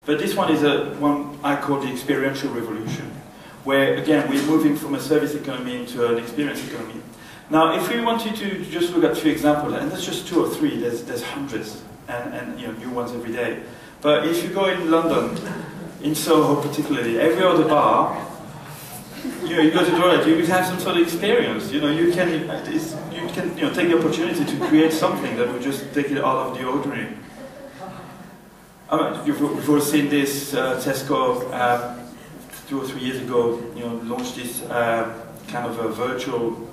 But this one is one I call the experiential revolution, where again we're moving from a service economy into an experience economy. Now, if we wanted to just look at 3 examples, and that's just 2 or 3, there's hundreds, and you know, new ones every day. But if you go in London, in Soho particularly, every other bar, you go to the toilet, you have some sort of experience. You know, you can take the opportunity to create something that would just take it out of the ordinary. You've all seen this. Tesco 2 or 3 years ago, launched this kind of a virtual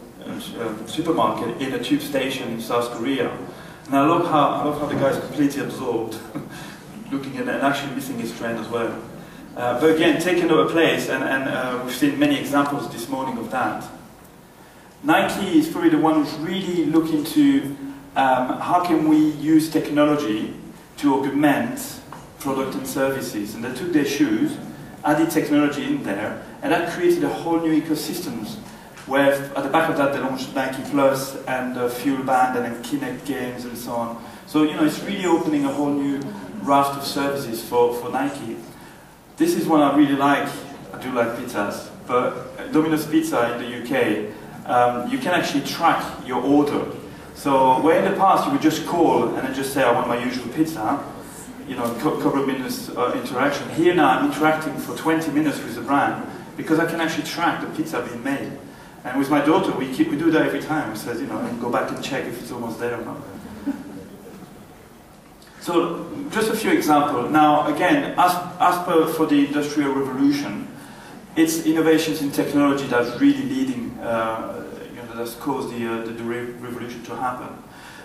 supermarket in a tube station in South Korea. And I love how the guy's completely absorbed, looking at it and actually missing his trend as well. But again, taking over place, and we've seen many examples this morning of that. Nike is probably the one who's really looking to how can we use technology to augment product and services. And they took their shoes, added technology in there, and that created a whole new ecosystem, where at the back of that they launched Nike Plus and Fuel Band and then Kinect games and so on. So it's really opening a whole new raft of services for Nike. This is one I really like. I do like pizzas, but Domino's Pizza in the UK, you can actually track your order. So where in the past you would just call and then just say I want my usual pizza, a couple of minutes interaction. Here now I'm interacting for 20 minutes with the brand because I can actually track the pizza being made. And with my daughter, we do that every time. We say, and go back and check if it's almost there or not. So, just a few examples. Now, again, as per for the Industrial Revolution, it's innovations in technology that's really leading, that's caused the revolution to happen.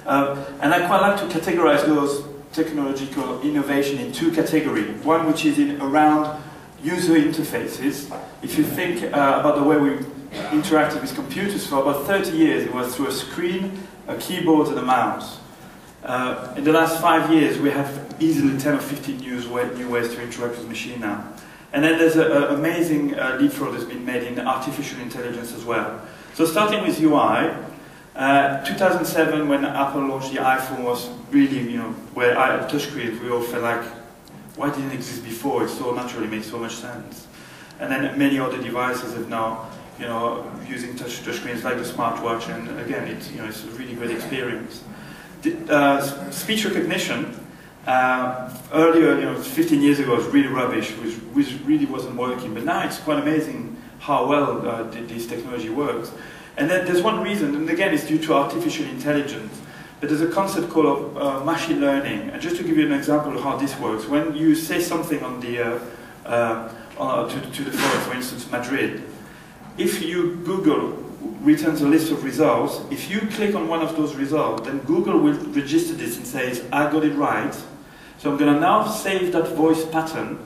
And I quite like to categorize those technological innovation in 2 categories. One which is around user interfaces. If you think about the way we interacted with computers for about 30 years, it was through a screen, a keyboard and a mouse. In the last 5 years we have easily 10 or 15 new ways to interact with machine now. And then there's an amazing leapfrog that's been made in artificial intelligence as well. So starting with UI, 2007 when Apple launched the iPhone was really, where touchscreens, we all felt like, why didn't it exist before? It so naturally makes so much sense. And then many other devices have now using touchscreens like the smartwatch, and again, it's a really great experience. Speech recognition, earlier, 15 years ago, was really rubbish, which really wasn't working, but now it's quite amazing how well this technology works. And then there's one reason, and again, it's due to artificial intelligence, but there's a concept called machine learning. And just to give you an example of how this works, when you say something on the to the phone, for instance, Madrid, if Google returns a list of results, if you click on one of those results, then Google will register this and says, I got it right. So I'm going to now save that voice pattern,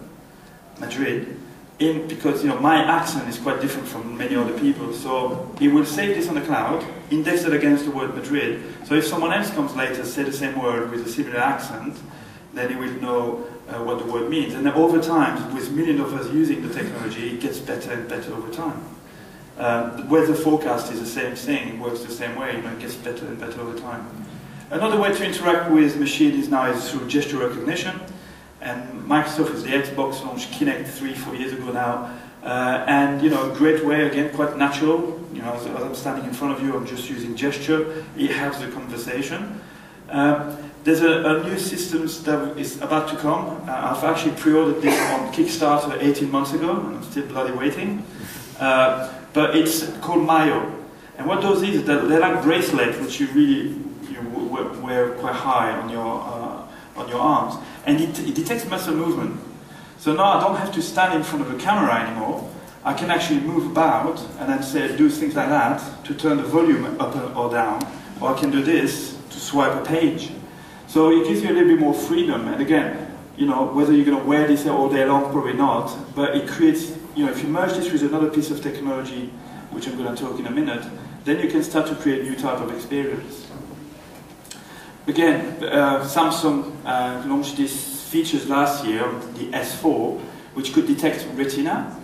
Madrid, because my accent is quite different from many other people. So it will save this on the cloud, index it against the word Madrid. So if someone else comes later, say the same word with a similar accent, then it will know what the word means. And then over time, with millions of us using the technology, it gets better and better over time. The weather forecast is the same thing, it works the same way, it gets better and better over time. Another way to interact with machines is through gesture recognition, and Microsoft with the Xbox launched Kinect 3-4 years ago now, and a great way, again, quite natural, as I'm standing in front of you, I'm just using gesture, it helps the conversation. There's a new system that is about to come. I've actually pre-ordered this on Kickstarter 18 months ago, and I'm still bloody waiting. But it's called Mayo. And what those is that they're like bracelets which you really wear quite high on your arms. And it detects muscle movement. So now I don't have to stand in front of a camera anymore. I can actually move about and then say, do things like that to turn the volume up or down. Or I can do this to swipe a page. So it gives you a little bit more freedom. And again, whether you're going to wear this all day long, probably not. But it creates, if you merge this with another piece of technology, which I'm going to talk in a minute, then you can start to create new type of experience. Again, Samsung launched these features last year, the S4, which could detect retina.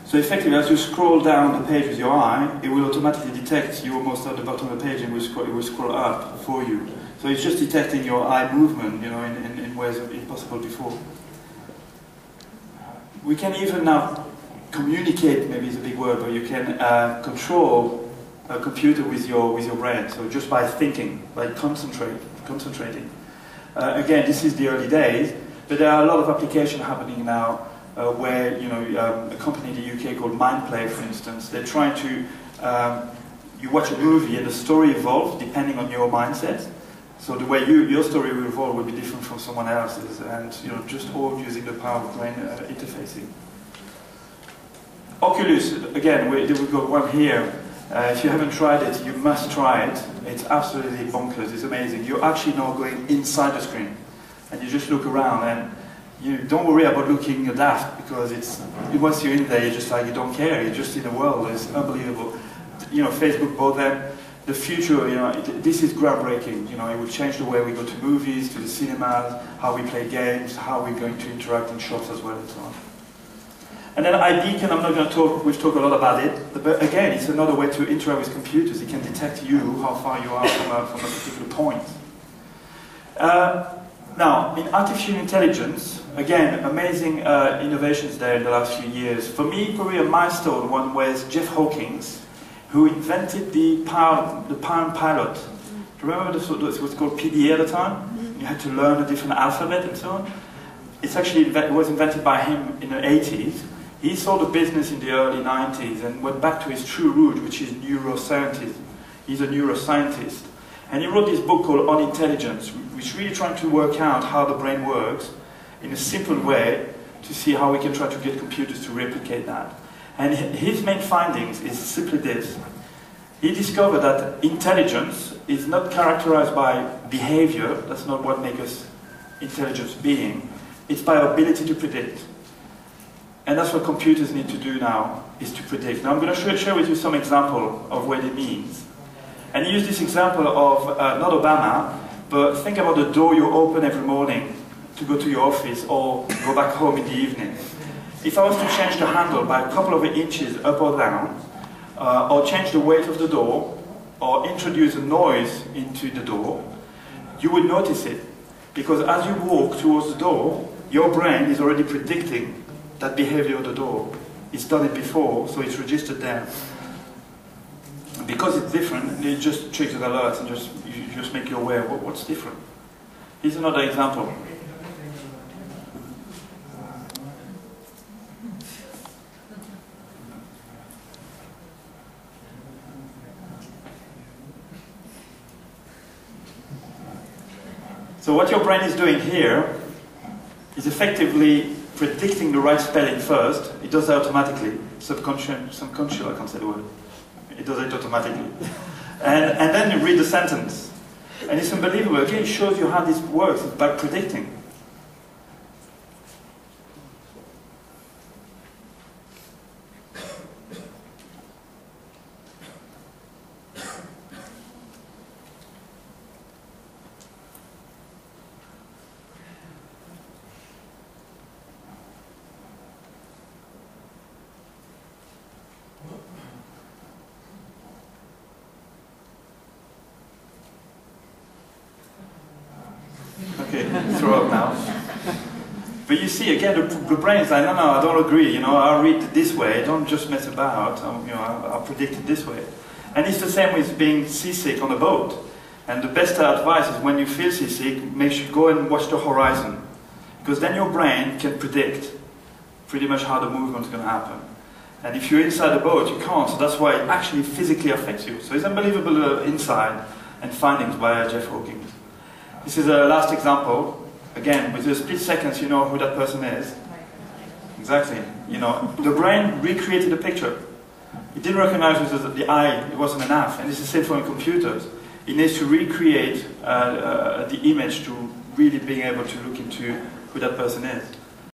So effectively, as you scroll down the page with your eye, it will automatically detect you almost at the bottom of the page and it will scroll up for you. So it's just detecting your eye movement, in ways impossible before. we can even now communicate, maybe it's a big word, but you can control a computer with your brain. So just by thinking, by concentrating. Again, this is the early days, but there are a lot of applications happening now where, you know, a company in the UK called Mindplay, for instance, they're trying to, you watch a movie and the story evolves depending on your mindset. So the way your story will evolve will be different from someone else's, and, you know, just all using the power of brain interfacing. Oculus, again, we've got one here. If you haven't tried it, you must try it. It's absolutely bonkers. It's amazing. You're actually now going inside the screen, and you just look around, and you don't worry about looking daft, because once you're in there, you're just like, you don't care. You're just in the world. It's unbelievable. You know, Facebook bought them. The future, you know, this is groundbreaking. You know, it will change the way we go to movies, to the cinemas, how we play games, how we're going to interact in shops as well, and so on. And then iBeacon, I'm not going to talk, we've talked a lot about it, but again, it's another way to interact with computers. It can detect you, how far you are from a particular point. Now, in artificial intelligence, again, amazing innovations there in the last few years. For me, probably a milestone one was Jeff Hawkins, who invented the Palm Pilot. Do you remember this was called PDA at the time? You had to learn a different alphabet and so on. It's actually, it was invented by him in the 80s. He sold the business in the early 90s and went back to his true root, which is neuroscientist. He's a neuroscientist. And he wrote this book called On Intelligence, which is really trying to work out how the brain works in a simple way to see how we can try to get computers to replicate that. And his main findings is simply this. He discovered that intelligence is not characterized by behavior. That's not what makes us intelligent being. It's by our ability to predict. And that's what computers need to do now, is to predict. Now I'm going to share with you some example of what it means. And he used this example of, not Obama, but think about the door you open every morning to go to your office or go back home in the evening. If I was to change the handle by a couple of inches up or down, or change the weight of the door, or introduce a noise into the door, you would notice it. Because as you walk towards the door, your brain is already predicting that behavior of the door. It's done it before, so it's registered there. And because it's different, it just triggers alerts and you just make you aware of what's different. Here's another example. So what your brain is doing here is effectively predicting the right spelling first. It does that automatically. Subconscious, I can't say the word. It does it automatically. And then you read the sentence. And it's unbelievable. Again, it shows you how this works. It's by predicting. Okay, throw up now. But you see, again, the brain is like, no, I don't agree. You know, I'll read it this way. Don't just mess about. You know, I'll predict it this way. And it's the same with being seasick on a boat. And the best advice is when you feel seasick, make sure you go and watch the horizon, because then your brain can predict pretty much how the movement is going to happen. And if you're inside the boat, you can't. So that's why it actually physically affects you. So it's unbelievable insight and findings by Jeff Hawkins. This is a last example. Again, with the split seconds, you know who that person is. Exactly. You know, the brain recreated the picture. It didn't recognize the eye. It wasn't enough. And it's the same for computers. It needs to recreate the image to really being able to look into who that person is.